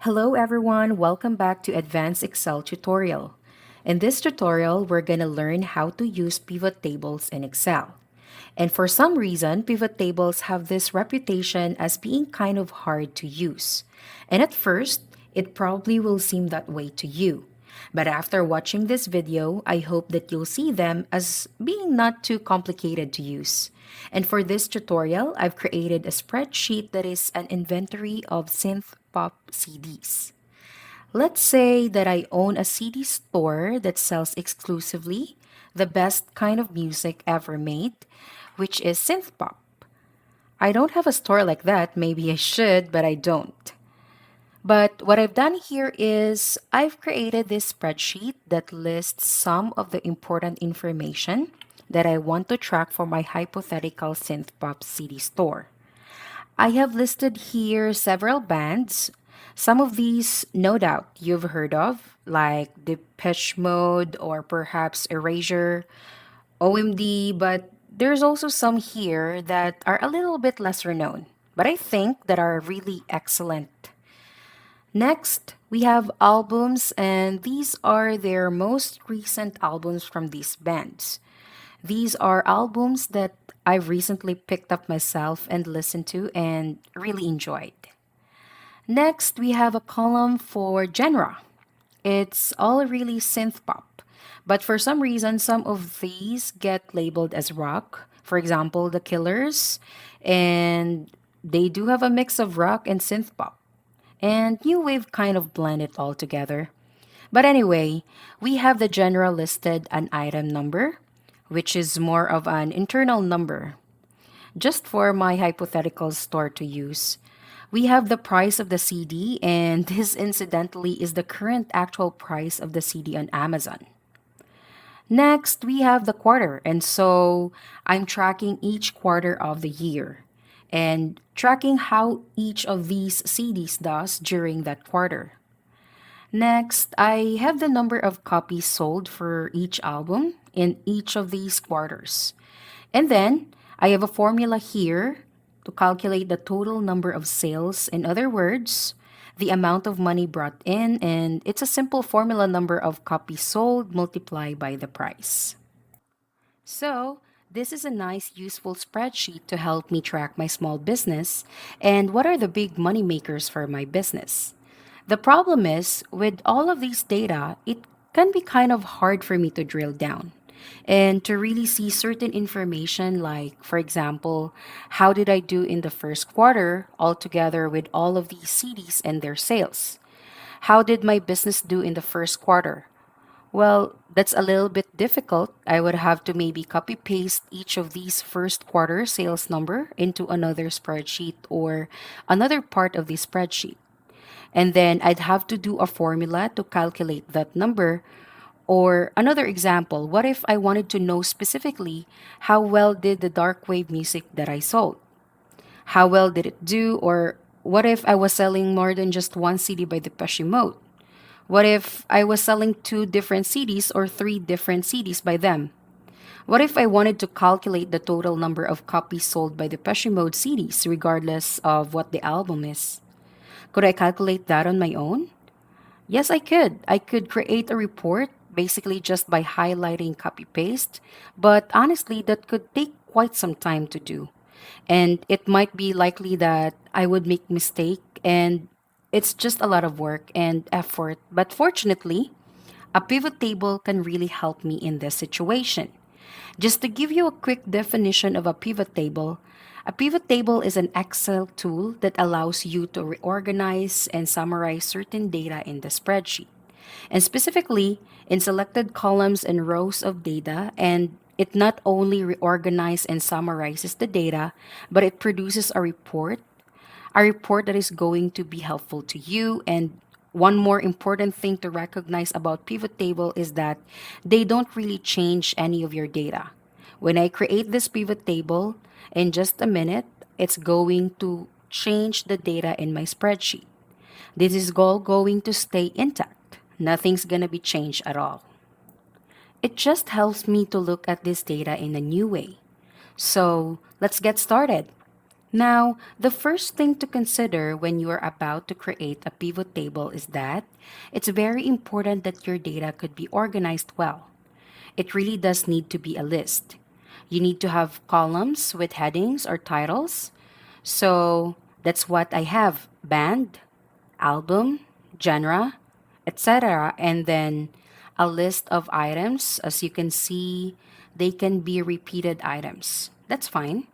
Hello everyone, welcome back to Advanced Excel tutorial. In this tutorial, we're going to learn how to use pivot tables in Excel. And for some reason, pivot tables have this reputation as being kind of hard to use. And at first, it probably will seem that way to you. But after watching this video, I hope that you'll see them as being not too complicated to use. And for this tutorial, I've created a spreadsheet that is an inventory of synth pop CDs. Let's say that I own a CD store that sells exclusively the best kind of music ever made, which is synth pop. I don't have a store like that. Maybe I should, but I don't. But what I've done here is I've created this spreadsheet that lists some of the important information that I want to track for my hypothetical synth pop CD store. I have listed here several bands. Some of these, no doubt, you've heard of, like Depeche Mode or perhaps Erasure, OMD, but there's also some here that are a little bit lesser known, but I think that are really excellent. Next, we have albums, and these are their most recent albums from these bands. These are albums that I've recently picked up myself and listened to and really enjoyed. Next, we have a column for genre. It's all really synth pop, but for some reason, some of these get labeled as rock. For example, The Killers, and they do have a mix of rock and synth pop. And new wave kind of blend it all together. But anyway, we have the genre listed an item number, which is more of an internal number, just for my hypothetical store to use. We have the price of the CD, and this incidentally is the current actual price of the CD on Amazon. Next, we have the quarter, and so I'm tracking each quarter of the year and tracking how each of these CDs does during that quarter. Next, I have the number of copies sold for each album in each of these quarters. And then I have a formula here to calculate the total number of sales. In other words, the amount of money brought in, and it's a simple formula number of copies sold multiplied by the price. So, this is a nice, useful spreadsheet to help me track my small business and what are the big money makers for my business. The problem is, with all of these data, it can be kind of hard for me to drill down and to really see certain information, like, for example, how did I do in the first quarter altogether with all of these CDs and their sales? How did my business do in the first quarter? Well, that's a little bit difficult. I would have to maybe copy paste each of these first quarter sales number into another spreadsheet or another part of the spreadsheet. And then I'd have to do a formula to calculate that number. Or another example, what if I wanted to know specifically how well did the dark wave music that I sold? How well did it do? Or what if I was selling more than just one CD by Depeche Mode? What if I was selling two different CDs or three different CDs by them? What if I wanted to calculate the total number of copies sold by Depeche Mode CDs, regardless of what the album is? Could I calculate that on my own? Yes, I could. I could create a report basically just by highlighting copy paste, but honestly, that could take quite some time to do. And it might be likely that I would make mistake and it's just a lot of work and effort, but fortunately, a pivot table can really help me in this situation. Just to give you a quick definition of a pivot table is an Excel tool that allows you to reorganize and summarize certain data in the spreadsheet, and specifically in selected columns and rows of data. And it not only reorganizes and summarizes the data, but it produces a report that is going to be helpful to you. And one more important thing to recognize about pivot table is that they don't really change any of your data. When I create this pivot table, in just a minute, it's going to change the data in my spreadsheet. This is all going to stay intact. Nothing's going to be changed at all. It just helps me to look at this data in a new way. So let's get started. Now, the first thing to consider when you are about to create a pivot table is that it's very important that your data could be organized well. It really does need to be a list. You need to have columns with headings or titles. So that's what I have: band, album, genre, etc. And then a list of items. As you can see, they can be repeated items. That's fine,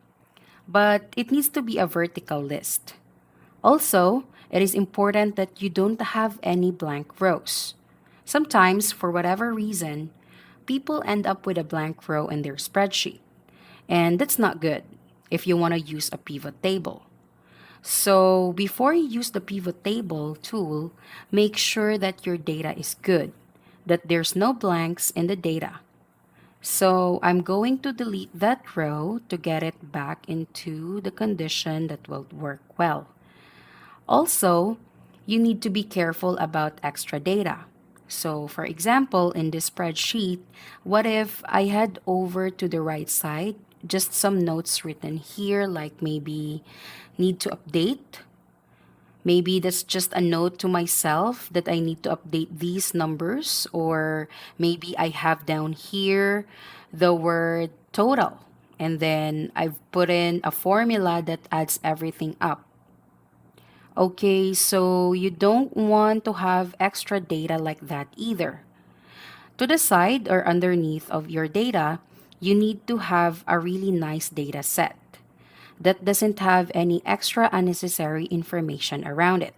but it needs to be a vertical list. Also, it is important that you don't have any blank rows. Sometimes, for whatever reason, people end up with a blank row in their spreadsheet, and that's not good if you want to use a pivot table. So, before you use the pivot table tool, make sure that your data is good, that there's no blanks in the data. So, I'm going to delete that row to get it back into the condition that will work well. Also, you need to be careful about extra data. So, for example, in this spreadsheet, what if I head over to the right side, just some notes written here, like maybe need to update? Maybe that's just a note to myself that I need to update these numbers, or maybe I have down here the word total, and then I've put in a formula that adds everything up. Okay, so you don't want to have extra data like that either. To the side or underneath of your data, you need to have a really nice data set that doesn't have any extra unnecessary information around it.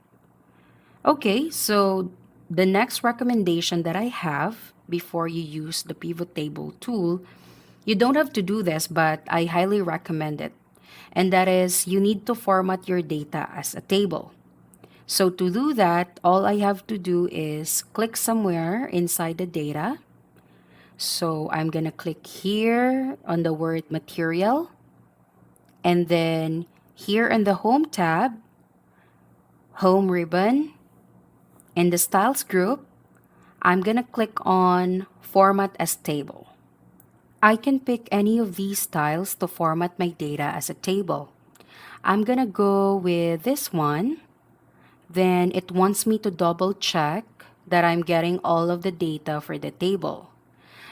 Okay, so the next recommendation that I have before you use the pivot table tool, you don't have to do this, but I highly recommend it. And that is, you need to format your data as a table. So to do that, all I have to do is click somewhere inside the data. So I'm going to click here on the word material, and then here in the home tab, home ribbon, in the styles group, I'm going to click on format as table. I can pick any of these styles to format my data as a table. I'm going to go with this one. Then it wants me to double check that I'm getting all of the data for the table.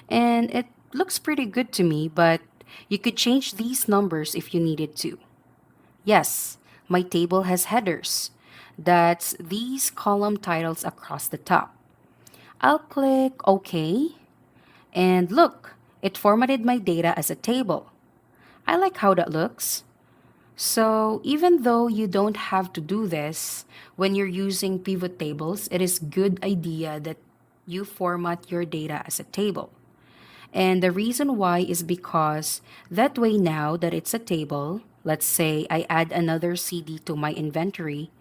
And it looks pretty good to me, but you could change these numbers if you needed to. Yes, my table has headers. That's these column titles across the top. I'll click OK, and look, it formatted my data as a table. I like how that looks. So, even though you don't have to do this when you're using pivot tables, it is good idea that you format your data as a table. And the reason why is because that way, now that it's a table, let's say I add another CD to my inventory.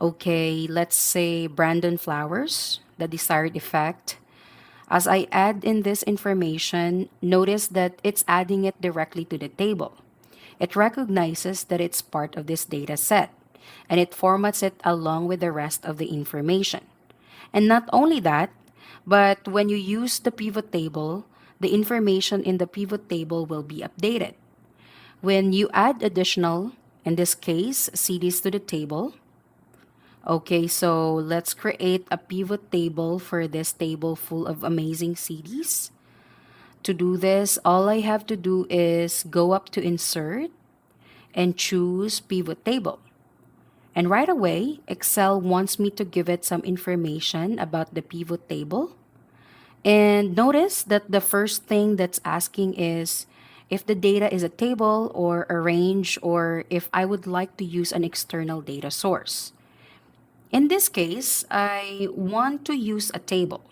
Okay, let's say Brandon Flowers, the desired effect. As I add in this information, notice that it's adding it directly to the table. It recognizes that it's part of this data set, and it formats it along with the rest of the information. And not only that, but when you use the pivot table, the information in the pivot table will be updated. When you add additional, in this case, CDs to the table, okay, so let's create a pivot table for this table full of amazing CDs. To do this, all I have to do is go up to Insert and choose Pivot Table. And right away, Excel wants me to give it some information about the pivot table. And notice that the first thing that's asking is if the data is a table or a range, or if I would like to use an external data source. In this case, I want to use a table.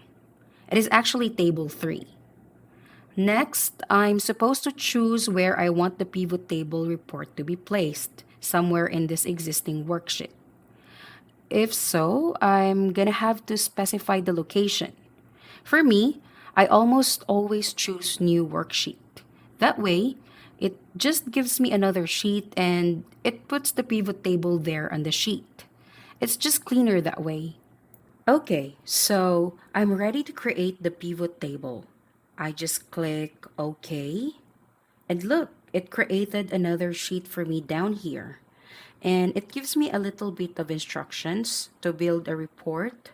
It is actually table 3. Next, I'm supposed to choose where I want the pivot table report to be placed, somewhere in this existing worksheet. If so, I'm gonna have to specify the location. For me, I almost always choose new worksheet. That way, it just gives me another sheet and it puts the pivot table there on the sheet. It's just cleaner that way. Okay, so I'm ready to create the pivot table. I just click OK. And look, it created another sheet for me down here. And it gives me a little bit of instructions to build a report.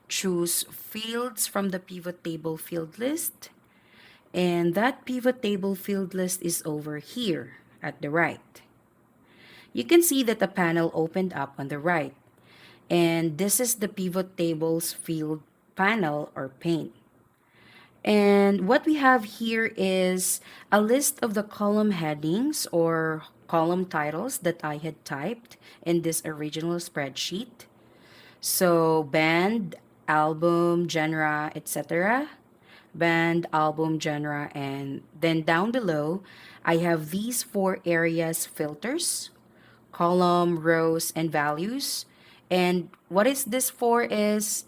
Choose fields from the pivot table field list. And that pivot table field list is over here at the right. You can see that a panel opened up on the right. And this is the pivot tables field panel or pane. And what we have here is a list of the column headings or column titles that I had typed in this original spreadsheet. So band, album, genre, etc. Band, album, genre, and then down below, I have these four areas filters, column, rows, and values. And what is this for is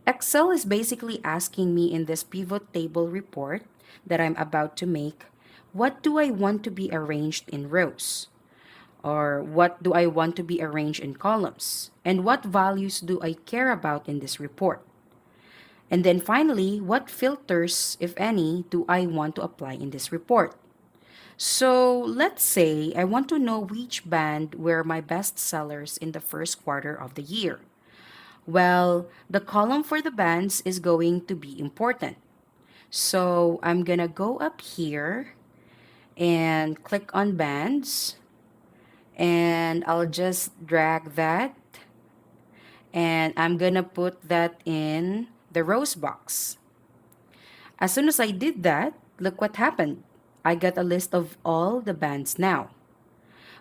Excel is basically asking me in this pivot table report that I'm about to make, what do I want to be arranged in rows? Or what do I want to be arranged in columns? And what values do I care about in this report? And then finally, what filters, if any, do I want to apply in this report? So let's say I want to know which band were my best sellers in the first quarter of the year. Well, the column for the bands is going to be important. So I'm gonna go up here and click on bands, and I'll just drag that, and I'm gonna put that in the rows box. As soon as I did that, look what happened. I got a list of all the bands now.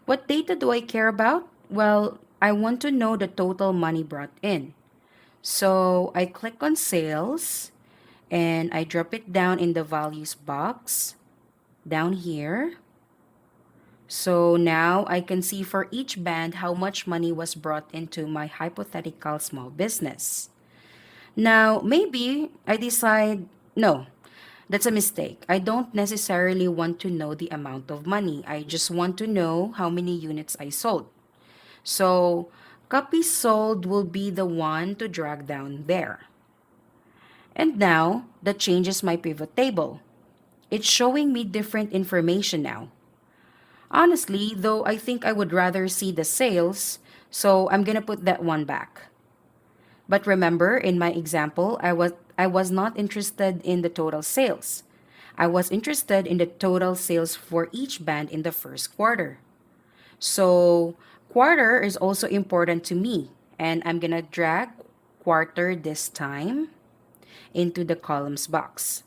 What data do I care about? Well, I want to know the total money brought in. So I click on sales and I drop it down in the values box down here. So now I can see for each band how much money was brought into my hypothetical small business. Now, maybe I decide, no, that's a mistake. I don't necessarily want to know the amount of money. I just want to know how many units I sold. So, copies sold will be the one to drag down there. And now, that changes my pivot table. It's showing me different information now. Honestly, though, I think I would rather see the sales, so I'm gonna put that one back. But remember, in my example, I was not interested in the total sales. I was interested in the total sales for each band in the first quarter. So, quarter is also important to me, and I'm gonna drag quarter this time into the columns box.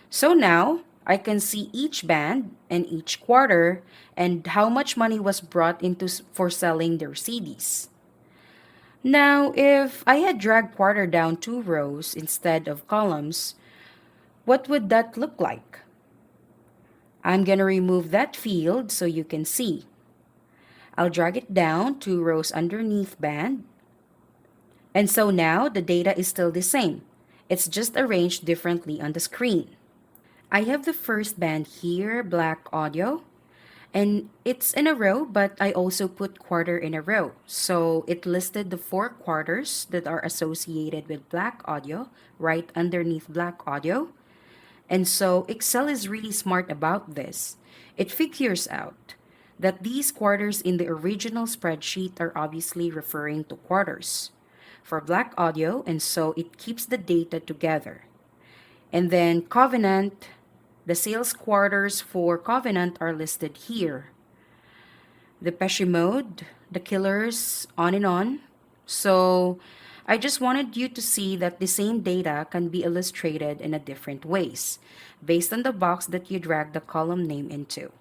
So now I can see each band and each quarter and how much money was brought into for selling their CDs. Now, if I had dragged quarter down two rows instead of columns, what would that look like? I'm going to remove that field so you can see. I'll drag it down two rows underneath band. And so now the data is still the same. It's just arranged differently on the screen. I have the first band here, Black Audio, and it's in a row, but I also put quarter in a row. So it listed the four quarters that are associated with Black Audio right underneath Black Audio. And so Excel is really smart about this. It figures out that these quarters in the original spreadsheet are obviously referring to quarters for Black Audio, and so it keeps the data together. And then Covenant, the sales quarters for Covenant are listed here. The Pesci Mode, the Killers, on and on. So I just wanted you to see that the same data can be illustrated in a different ways based on the box that you drag the column name into.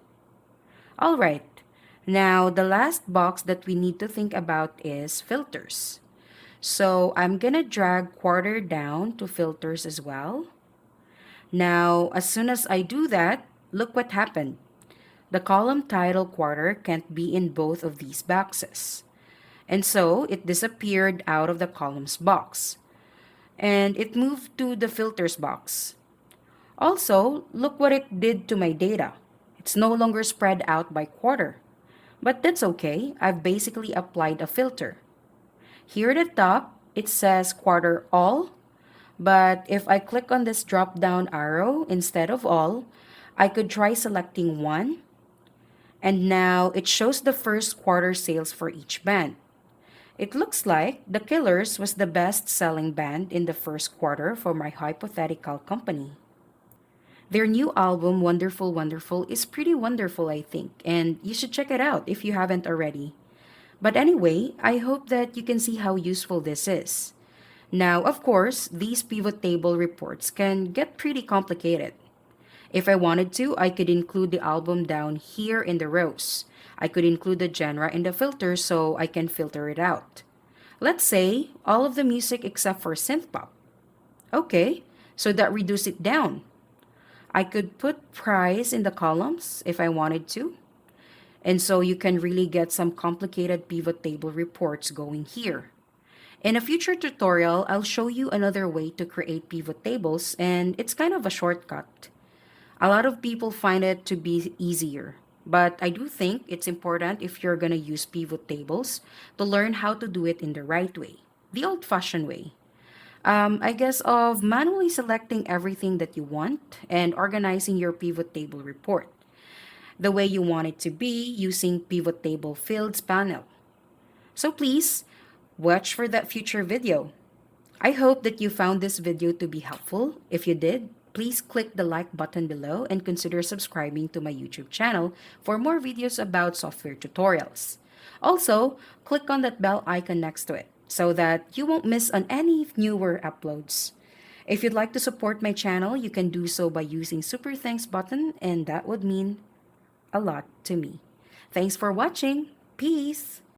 All right. Now, the last box that we need to think about is filters. So I'm gonna drag quarter down to filters as well. Now, as soon as I do that, look what happened. The column title quarter can't be in both of these boxes. And so it disappeared out of the columns box. And it moved to the filters box. Also, look what it did to my data. It's no longer spread out by quarter. But that's okay, I've basically applied a filter. Here at the top, it says quarter all, but if I click on this drop down arrow instead of all, I could try selecting one, And now it shows the first quarter sales for each band. It looks like The Killers was the best selling band in the first quarter for my hypothetical company. Their new album, Wonderful Wonderful, is pretty wonderful, I think, and you should check it out if you haven't already. But anyway, I hope that you can see how useful this is. Now, of course, these pivot table reports can get pretty complicated. If I wanted to, I could include the album down here in the rows. I could include the genre in the filter so I can filter it out. Let's say all of the music except for synth pop. Okay, so that reduces it down. I could put price in the columns if I wanted to. And so you can really get some complicated pivot table reports going here. In a future tutorial, I'll show you another way to create pivot tables, and it's kind of a shortcut. A lot of people find it to be easier, but I do think it's important if you're going to use pivot tables to learn how to do it in the right way, the old fashioned way. I guess of manually selecting everything that you want and organizing your pivot table report the way you want it to be using pivot table fields panel. So please watch for that future video. I hope that you found this video to be helpful. If you did, please click the like button below and consider subscribing to my YouTube channel for more videos about software tutorials. Also, click on that bell icon next to it so that you won't miss on any newer uploads. If you'd like to support my channel, you can do so by using super thanks button, and that would mean a lot to me. Thanks for watching. Peace.